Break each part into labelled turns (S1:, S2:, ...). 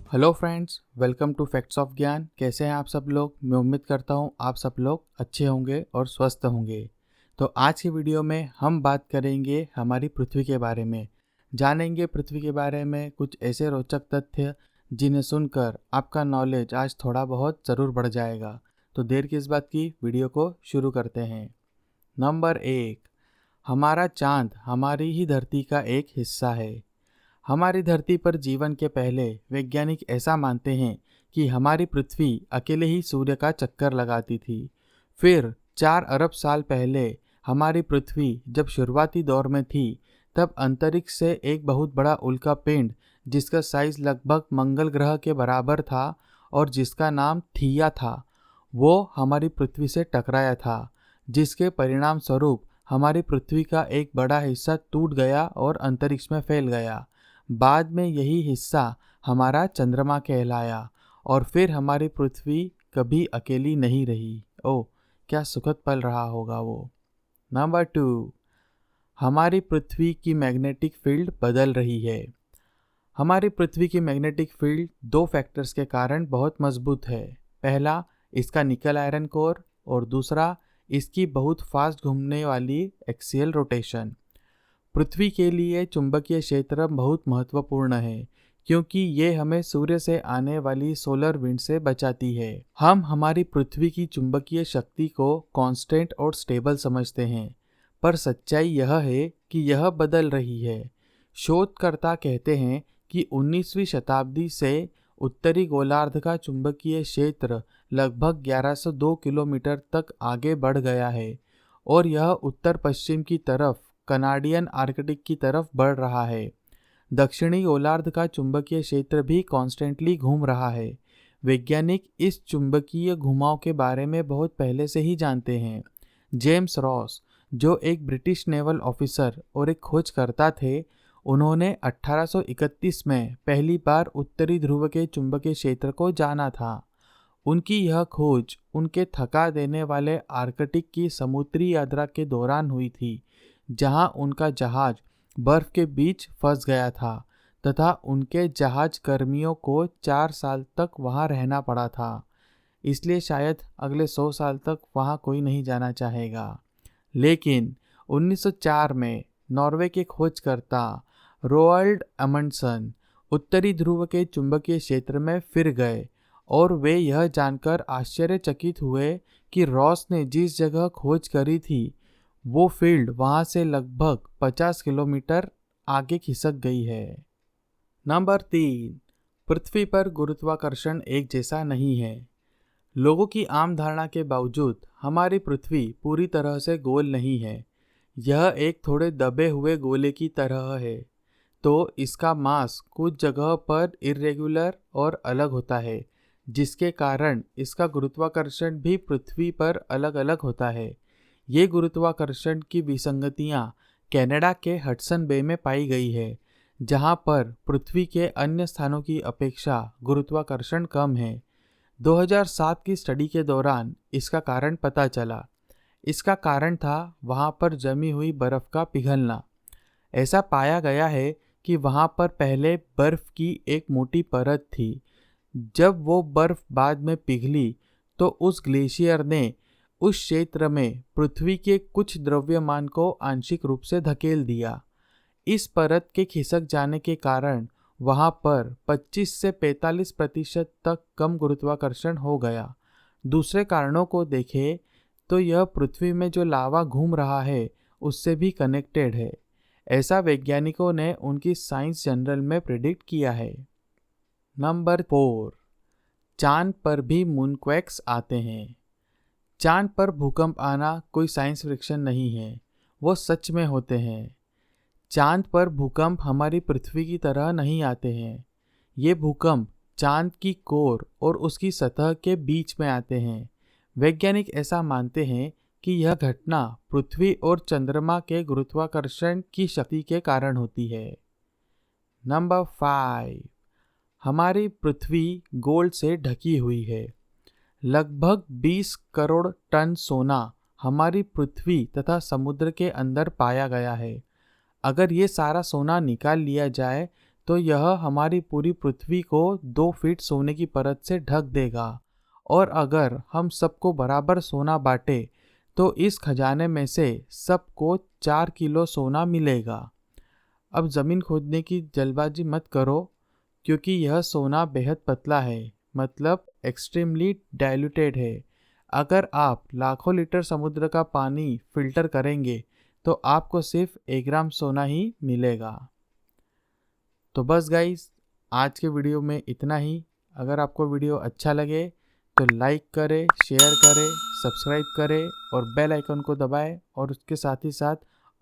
S1: Hello friends, welcome to facts of Gyan. कैसे हैं आप सब लोग? मैं उम्मीद करता हूं आप सब लोग अच्छे होंगे और स्वस्थ होंगे। तो आज की वीडियो में हम बात करेंगे हमारी पृथ्वी के बारे में। जानेंगे पृथ्वी के बारे में कुछ ऐसे रोचक तथ्य जिन्हें सुनकर आपका नॉलेज आज थोड़ा बहुत ज़रूर बढ़ जाएगा। तो देर किस बात की, वीडियो को शुरू करते हैं। नंबर 1, हमारा चांद हमारी ही धरती का एक हिस्सा है। हमारी धरती पर जीवन के पहले वैज्ञानिक ऐसा मानते हैं कि हमारी पृथ्वी अकेले ही सूर्य का चक्कर लगाती थी। फिर 4 अरब साल पहले हमारी पृथ्वी जब शुरुआती दौर में थी, तब अंतरिक्ष से एक बहुत बड़ा उल्का पिंड जिसका साइज लगभग मंगल ग्रह के बराबर था और जिसका नाम थिया था, वो हमारी पृथ्वी से टकराया था, जिसके परिणाम स्वरूप हमारी पृथ्वी का एक बड़ा हिस्सा टूट गया और अंतरिक्ष में फैल गया। बाद में यही हिस्सा हमारा चंद्रमा कहलाया और फिर हमारी पृथ्वी कभी अकेली नहीं रही। ओह, क्या सुखद पल रहा होगा वो। नंबर 2, हमारी पृथ्वी की मैग्नेटिक फील्ड बदल रही है। हमारी पृथ्वी की मैग्नेटिक फील्ड 2 फैक्टर्स के कारण बहुत मजबूत है। पहला, इसका निकल आयरन कोर, और दूसरा, इसकी बहुत फास्ट घूमने वाली एक्सियल रोटेशन। पृथ्वी के लिए चुंबकीय क्षेत्र बहुत महत्वपूर्ण है क्योंकि ये हमें सूर्य से आने वाली सोलर विंड से बचाती है। हम हमारी पृथ्वी की चुंबकीय शक्ति को कांस्टेंट और स्टेबल समझते हैं, पर सच्चाई यह है कि यह बदल रही है। शोधकर्ता कहते हैं कि 19वीं शताब्दी से उत्तरी गोलार्ध का चुंबकीय क्षेत्र लगभग 1102 किलोमीटर तक आगे बढ़ गया है और यह उत्तर पश्चिम की तरफ कनाडियन आर्कटिक की तरफ बढ़ रहा है। दक्षिणी गोलार्ध का चुंबकीय क्षेत्र भी कॉन्स्टेंटली घूम रहा है। वैज्ञानिक इस चुंबकीय घुमाव के बारे में बहुत पहले से ही जानते हैं। जेम्स रॉस, जो एक ब्रिटिश नेवल ऑफिसर और एक खोजकर्ता थे, उन्होंने 1831 में पहली बार उत्तरी ध्रुव के चुंबकीय क्षेत्र को जाना था। उनकी यह खोज उनके थका देने वाले आर्कटिक की समुद्री यात्रा के दौरान हुई थी, जहां उनका जहाज बर्फ के बीच फंस गया था तथा उनके जहाज कर्मियों को 4 साल तक वहां रहना पड़ा था। इसलिए शायद अगले 100 साल तक वहां कोई नहीं जाना चाहेगा। लेकिन 1904 में नॉर्वे के खोजकर्ता रोअल्ड अमंडसन उत्तरी ध्रुव के चुंबकीय क्षेत्र में फिर गए और वे यह जानकर आश्चर्यचकित हुए कि रॉस ने जिस जगह खोज करी थी, वो फील्ड वहां से लगभग 50 किलोमीटर आगे खिसक गई है। नंबर 3, पृथ्वी पर गुरुत्वाकर्षण एक जैसा नहीं है। लोगों की आम धारणा के बावजूद हमारी पृथ्वी पूरी तरह से गोल नहीं है। यह एक थोड़े दबे हुए गोले की तरह है, तो इसका मास कुछ जगह पर इर्रेगुलर और अलग होता है, जिसके कारण इसका गुरुत्वाकर्षण भी पृथ्वी पर अलग अलग होता है। ये गुरुत्वाकर्षण की विसंगतियां कनाडा के हडसन बे में पाई गई है, जहां पर पृथ्वी के अन्य स्थानों की अपेक्षा गुरुत्वाकर्षण कम है। 2007 की स्टडी के दौरान इसका कारण पता चला। इसका कारण था वहां पर जमी हुई बर्फ का पिघलना। ऐसा पाया गया है कि वहां पर पहले बर्फ की एक मोटी परत थी। जब वो बर्फ बाद में पिघली तो उस ग्लेशियर ने उस क्षेत्र में पृथ्वी के कुछ द्रव्यमान को आंशिक रूप से धकेल दिया। इस परत के खिसक जाने के कारण वहां पर 25 से 45% तक कम गुरुत्वाकर्षण हो गया। दूसरे कारणों को देखें तो यह पृथ्वी में जो लावा घूम रहा है उससे भी कनेक्टेड है। ऐसा वैज्ञानिकों ने उनकी साइंस जर्नल में प्रिडिक्ट किया है। नंबर 4, चांद पर भी मूनक्वेक्स आते हैं। चांद पर भूकंप आना कोई साइंस फिक्शन नहीं है, वो सच में होते हैं। चांद पर भूकंप हमारी पृथ्वी की तरह नहीं आते हैं। ये भूकंप चांद की कोर और उसकी सतह के बीच में आते हैं। वैज्ञानिक ऐसा मानते हैं कि यह घटना पृथ्वी और चंद्रमा के गुरुत्वाकर्षण की शक्ति के कारण होती है। नंबर 5, हमारी पृथ्वी गोल्ड से ढकी हुई है। लगभग 20 करोड़ टन सोना हमारी पृथ्वी तथा समुद्र के अंदर पाया गया है। अगर ये सारा सोना निकाल लिया जाए तो यह हमारी पूरी पृथ्वी को 2 फीट सोने की परत से ढक देगा। और अगर हम सबको बराबर सोना बांटे तो इस खजाने में से सबको 4 किलो सोना मिलेगा। अब ज़मीन खोदने की जल्दबाजी मत करो, क्योंकि यह सोना बेहद पतला है, मतलब एक्सट्रीमली डाइल्यूटेड है। अगर आप लाखों लीटर समुद्र का पानी फिल्टर करेंगे तो आपको सिर्फ 1 ग्राम सोना ही मिलेगा। तो बस गाइस, आज के वीडियो में इतना ही। अगर आपको वीडियो अच्छा लगे तो लाइक करें, शेयर करें, सब्सक्राइब करें और बेल आइकन को दबाएं और उसके साथ ही साथ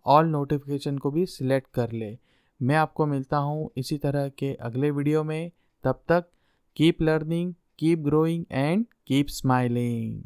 S1: ऑल नोटिफिकेशन को भी सिलेक्ट कर ले। मैं आपको मिलता हूँ इसी तरह के अगले वीडियो में। तब तक keep learning, keep growing and keep smiling.